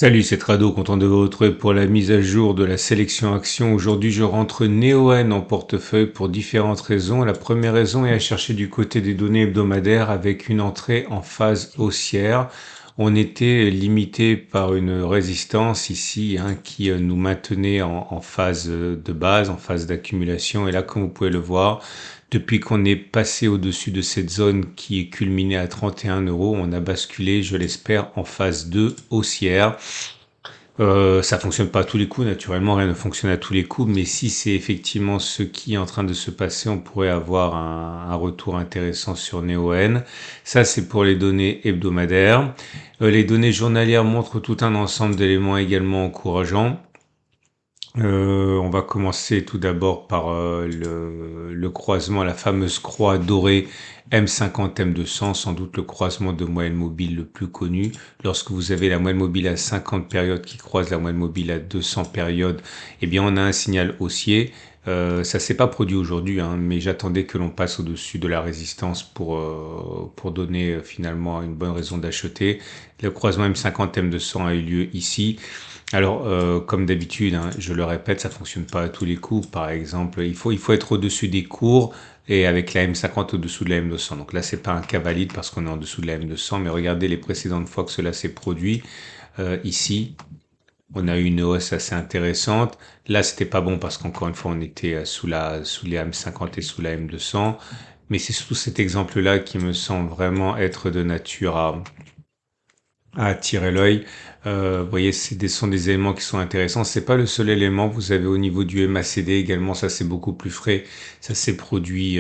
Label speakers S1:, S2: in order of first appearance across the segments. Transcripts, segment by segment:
S1: Salut, c'est Trado, content de vous retrouver pour la mise à jour de la sélection action. Aujourd'hui, je rentre Neoen en portefeuille pour différentes raisons. La première raison est à chercher du côté des données hebdomadaires avec une entrée en phase haussière. On était limité par une résistance ici qui nous maintenait en phase de base, en phase d'accumulation. Et là, comme vous pouvez le voir, depuis qu'on est passé au-dessus de cette zone qui est culminée à 31 euros, on a basculé, je l'espère, en phase 2 haussière. Ça fonctionne pas à tous les coups, naturellement, rien ne fonctionne à tous les coups, mais si c'est effectivement ce qui est en train de se passer, on pourrait avoir un retour intéressant sur NeoN. Ça, c'est pour les données hebdomadaires. Les données journalières montrent tout un ensemble d'éléments également encourageants. On va commencer tout d'abord par le croisement, la fameuse croix dorée M50 M200, sans doute le croisement de moyenne mobile le plus connu. Lorsque vous avez la moyenne mobile à 50 périodes qui croise la moyenne mobile à 200 périodes, eh bien on a un signal haussier. Ça s'est pas produit aujourd'hui, mais j'attendais que l'on passe au-dessus de la résistance pour donner finalement une bonne raison d'acheter. Le croisement M50 M200 a eu lieu ici. Alors, comme d'habitude, je le répète, ça fonctionne pas à tous les coups. Par exemple, il faut être au-dessus des cours et avec la M50 au-dessous de la M200. Donc là, c'est pas un cas valide parce qu'on est en dessous de la M200, mais regardez les précédentes fois que cela s'est produit. Ici, on a eu une hausse assez intéressante. Là, c'était pas bon parce qu'encore une fois, on était sous les M50 et sous la M200. Mais c'est surtout cet exemple-là qui me semble vraiment être de nature à attirer l'œil. Vous voyez, sont des éléments qui sont intéressants. C'est pas le seul élément. Vous avez au niveau du MACD également, ça c'est beaucoup plus frais. Ça s'est produit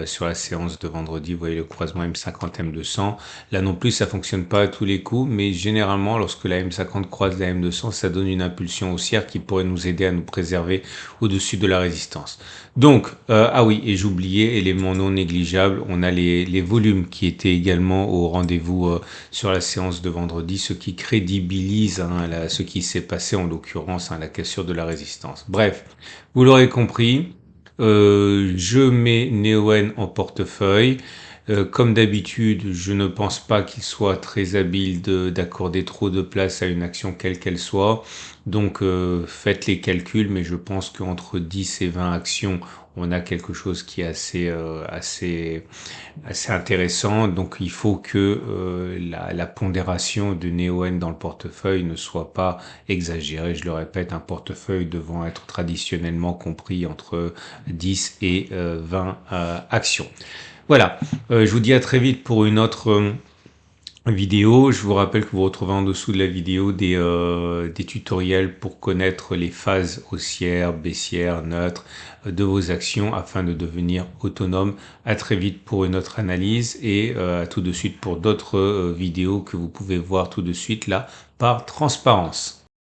S1: sur la séance de vendredi. Vous voyez le croisement M50 M200. Là non plus, ça fonctionne pas à tous les coups, mais généralement, lorsque la M50 croise la M200, ça donne une impulsion haussière qui pourrait nous aider à nous préserver au-dessus de la résistance. Donc, ah oui, et j'oubliais, élément non négligeable, on a les volumes qui étaient également au rendez-vous sur la séance de vendredi, ce qui crédibilise ce qui s'est passé en l'occurrence, la cassure de la résistance. Bref, vous l'aurez compris, je mets Neoen en portefeuille. Comme d'habitude, je ne pense pas qu'il soit très habile d'accorder trop de place à une action quelle qu'elle soit. Donc faites les calculs, mais je pense qu'entre 10 et 20 actions, on a quelque chose qui est assez intéressant. Donc il faut que la pondération de NeoN dans le portefeuille ne soit pas exagérée. Je le répète, un portefeuille devant être traditionnellement compris entre 10 et 20 actions. Voilà, je vous dis à très vite pour une autre vidéo. Je vous rappelle que vous retrouvez en dessous de la vidéo des tutoriels pour connaître les phases haussières, baissières, neutres de vos actions afin de devenir autonome. À très vite pour une autre analyse et à tout de suite pour d'autres vidéos que vous pouvez voir tout de suite là par transparence.